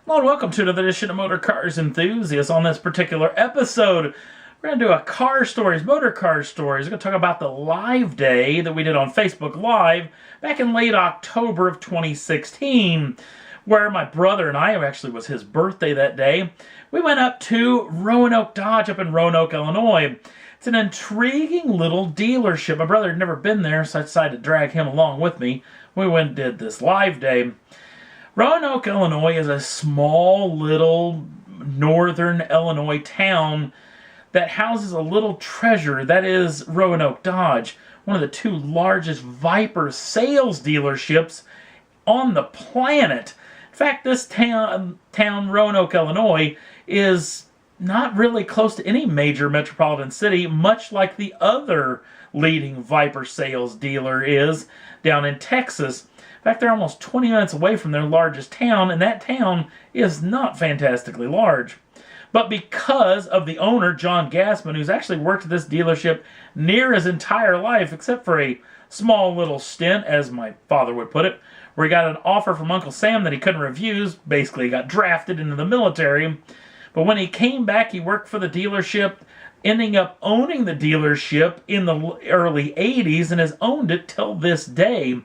Hello and welcome to another edition of Motorcars Enthusiasts. On this particular episode, we're going to do a car stories, motor car stories. We're going to talk about the live day that we did on Facebook Live back in late October of 2016, where my brother and I, actually was his birthday that day, we went up to Roanoke Dodge up in Roanoke, Illinois. It's an intriguing little dealership. My brother had never been there, so I decided to drag him along with me. We went and did this live day. Roanoke, Illinois is a small little northern Illinois town that houses a little treasure. That is Roanoke Dodge, one of the two largest Viper sales dealerships on the planet. In fact, this town, Roanoke, Illinois, is not really close to any major metropolitan city, much like the other leading Viper sales dealer is down in Texas. In fact, they're almost 20 minutes away from their largest town, and that town is not fantastically large. But because of the owner, John Gassman, who's actually worked at this dealership near his entire life, except for a small little stint, as my father would put it, where he got an offer from Uncle Sam that he couldn't refuse. Basically, he got drafted into the military. But when he came back, he worked for the dealership, ending up owning the dealership in the early 80s and has owned it till this day.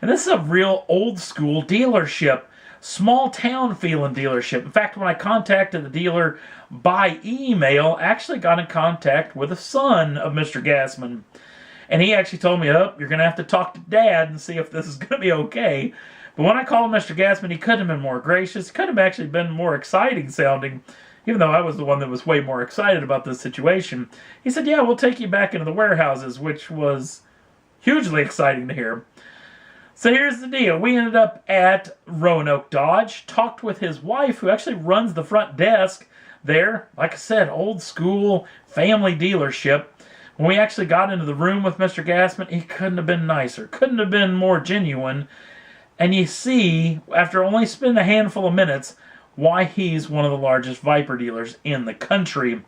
And this is a real old school dealership, small town feeling dealership. In fact, when I contacted the dealer by email, I actually got in contact with the son of Mr. Gassman. And he actually told me, oh, you're going to have to talk to Dad and see if this is going to be okay. But when I called Mr. Gassman, he couldn't have been more gracious. He could have actually been more exciting sounding, even though I was the one that was way more excited about this situation. He said, yeah, we'll take you back into the warehouses, which was hugely exciting to hear. So here's the deal. We ended up at Roanoke Dodge, talked with his wife, who actually runs the front desk there. Like I said, old school family dealership. When we actually got into the room with Mr. Gassman, he couldn't have been nicer, couldn't have been more genuine. And you see, after only spending a handful of minutes, why he's one of the largest Viper dealers in the country.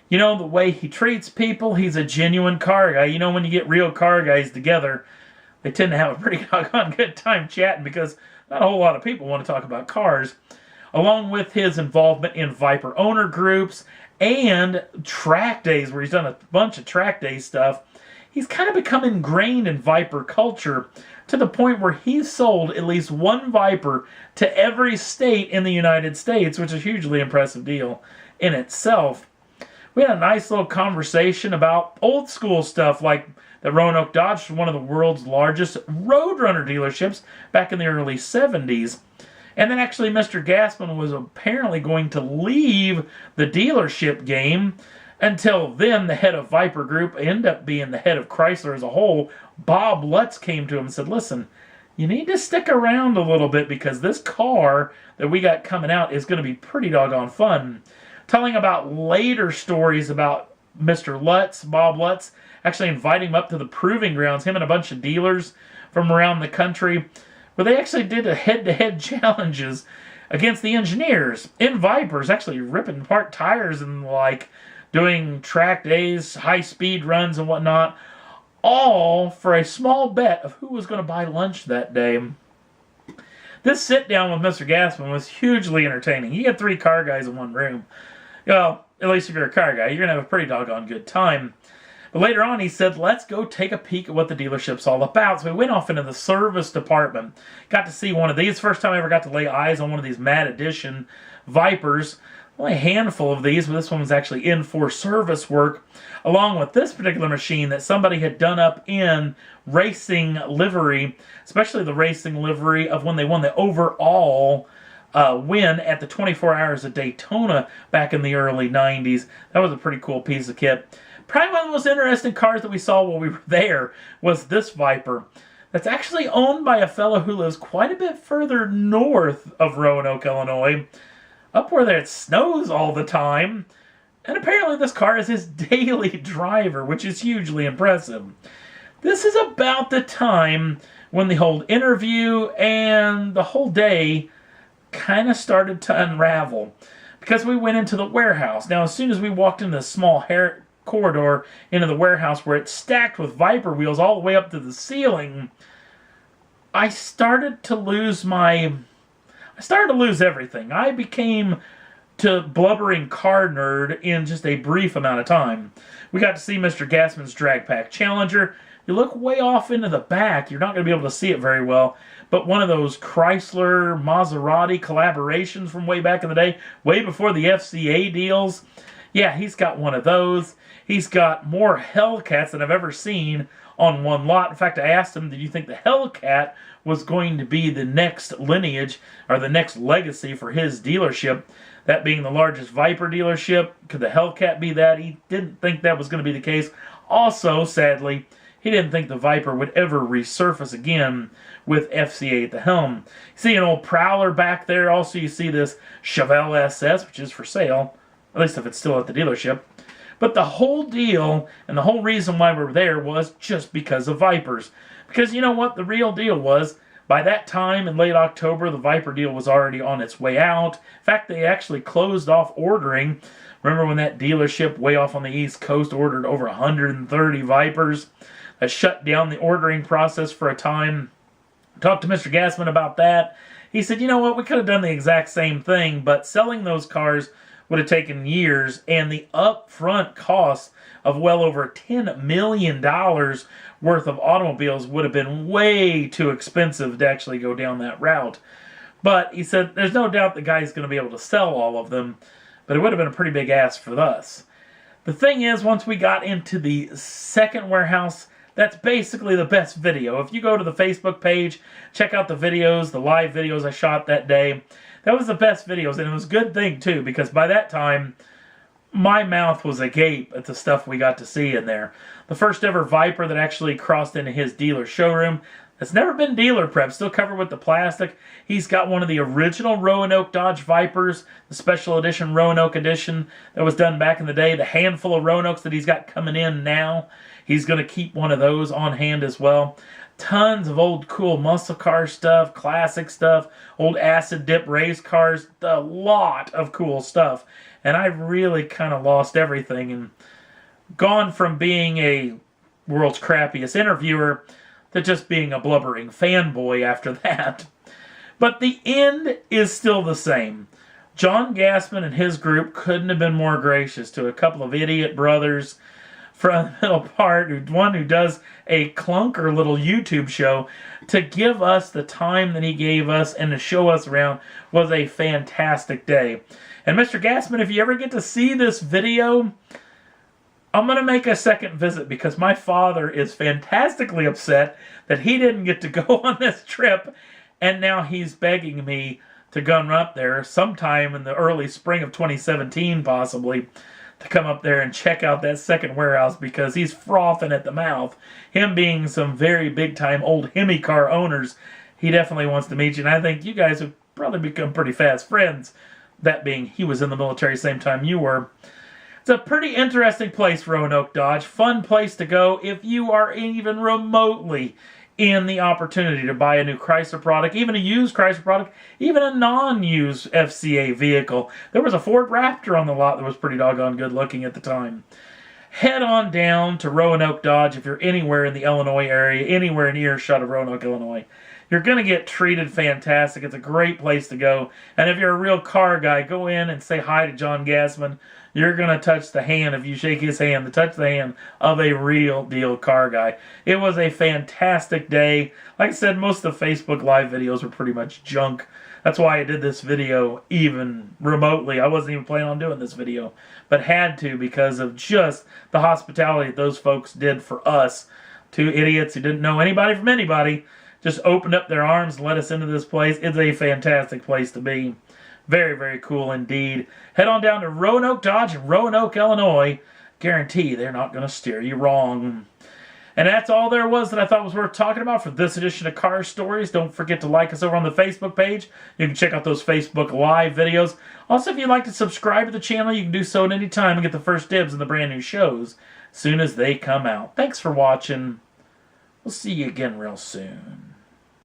You know, the way he treats people, he's a genuine car guy. You know, when you get real car guys together, they tend to have a pretty doggone good time chatting because not a whole lot of people want to talk about cars. Along with his involvement in Viper owner groups and track days, where he's done a bunch of track day stuff, he's kind of become ingrained in Viper culture to the point where he's sold at least one Viper to every state in the United States, which is a hugely impressive deal in itself. We had a nice little conversation about old school stuff, like that Roanoke Dodge was one of the world's largest Roadrunner dealerships back in the early 70s. And then actually Mr. Gassman was apparently going to leave the dealership game. Until then, the head of Viper Group ended up being the head of Chrysler as a whole. Bob Lutz came to him and said, listen, you need to stick around a little bit because this car that we got coming out is going to be pretty doggone fun. Telling about later stories about Mr. Lutz, Bob Lutz, actually inviting him up to the proving grounds, him and a bunch of dealers from around the country, where they actually did a head-to-head challenges against the engineers in Vipers, actually ripping apart tires and like doing track days, high-speed runs and whatnot, all for a small bet of who was going to buy lunch that day. This sit-down with Mr. Gassman was hugely entertaining. You get three car guys in one room. Well, at least if you're a car guy, you're going to have a pretty doggone good time. But later on, he said, let's go take a peek at what the dealership's all about. So we went off into the service department. Got to see one of these. First time I ever got to lay eyes on one of these Mad Edition Vipers. Only a handful of these, but this one was actually in for service work, along with this particular machine that somebody had done up in racing livery, especially the racing livery of when they won the overall win at the 24 Hours of Daytona back in the early 90s. That was a pretty cool piece of kit. Probably one of the most interesting cars that we saw while we were there was this Viper. That's actually owned by a fellow who lives quite a bit further north of Roanoke, Illinois, up where it snows all the time. And apparently this car is his daily driver, which is hugely impressive. This is about the time when the whole interview and the whole day kind of started to unravel, because we went into the warehouse. Now, as soon as we walked into this small corridor into the warehouse where it's stacked with Viper wheels all the way up to the ceiling, I started to lose my I started to lose everything. I became to blubbering car nerd in just a brief amount of time. We got to see Mr. Gassman's drag pack Challenger. You look way off into the back, you're not going to be able to see it very well, but one of those Chrysler Maserati collaborations from way back in the day, way before the FCA deals. Yeah, he's got one of those. He's got more Hellcats than I've ever seen on one lot. In fact, I asked him, did you think the Hellcat was going to be the next lineage or the next legacy for his dealership? That being the largest Viper dealership, could the Hellcat be that? He didn't think that was going to be the case. Also, sadly, he didn't think the Viper would ever resurface again with FCA at the helm. You see an old Prowler back there. Also, you see this Chevelle SS, which is for sale, at least if it's still at the dealership. But the whole deal and the whole reason why we're there was just because of Vipers. Because you know what the real deal was? By that time, in late October, the Viper deal was already on its way out. In fact, they actually closed off ordering. Remember when that dealership way off on the East Coast ordered over 130 Vipers? That shut down the ordering process for a time. Talked to Mr. Gassman about that. He said, you know what, we could have done the exact same thing, but selling those cars would have taken years, and the upfront cost of well over $10 million worth of automobiles would have been way too expensive to actually go down that route. But he said there's no doubt the guy's going to be able to sell all of them, but it would have been a pretty big ask for us. The thing is, once we got into the second warehouse, that's basically the best video. If you go to the Facebook page, check out the videos, the live videos I shot that day. That was the best videos, and it was a good thing, too, because by that time, my mouth was agape at the stuff we got to see in there. The first ever Viper that actually crossed into his dealer showroom. It's never been dealer prep, still covered with the plastic. He's got one of the original Roanoke Dodge Vipers, the special edition Roanoke edition that was done back in the day. The handful of Roanokes that he's got coming in now, he's going to keep one of those on hand as well. Tons of old cool muscle car stuff, classic stuff, old acid dip race cars, a lot of cool stuff. And I've really kind of lost everything and gone from being a world's crappiest interviewer to just being a blubbering fanboy after that. But the end is still the same. John Gassman and his group couldn't have been more gracious to a couple of idiot brothers from the middle part, one who does a clunker little YouTube show, to give us the time that he gave us and to show us around. Was a fantastic day. And Mr. Gassman, if you ever get to see this video, I'm going to make a second visit because my father is fantastically upset that he didn't get to go on this trip, and now he's begging me to go up there sometime in the early spring of 2017 possibly, to come up there and check out that second warehouse because he's frothing at the mouth. Him being some very big-time old Hemi car owners, he definitely wants to meet you, and I think you guys have probably become pretty fast friends, that being he was in the military same time you were. It's a pretty interesting place, Roanoke Dodge. Fun place to go if you are even remotely in the opportunity to buy a new Chrysler product, even a used Chrysler product, even a non-used FCA vehicle. There was a Ford Raptor on the lot that was pretty doggone good looking at the time. Head on down to Roanoke Dodge if you're anywhere in the Illinois area, anywhere in earshot of Roanoke, Illinois. You're going to get treated fantastic. It's a great place to go. And if you're a real car guy, go in and say hi to John Gassman. You're going to touch the hand, if you shake his hand, to touch the hand of a real deal car guy. It was a fantastic day. Like I said, most of the Facebook Live videos were pretty much junk. That's why I did this video even remotely. I wasn't even planning on doing this video, but had to because of just the hospitality that those folks did for us. Two idiots who didn't know anybody from anybody just opened up their arms and let us into this place. It's a fantastic place to be. Very, very cool indeed. Head on down to Roanoke Dodge in Roanoke, Illinois. Guarantee they're not going to steer you wrong. And that's all there was that I thought was worth talking about for this edition of Car Stories. Don't forget to like us over on the Facebook page. You can check out those Facebook Live videos. Also, if you'd like to subscribe to the channel, you can do so at any time and get the first dibs on the brand new shows as soon as they come out. Thanks for watching. We'll see you again real soon.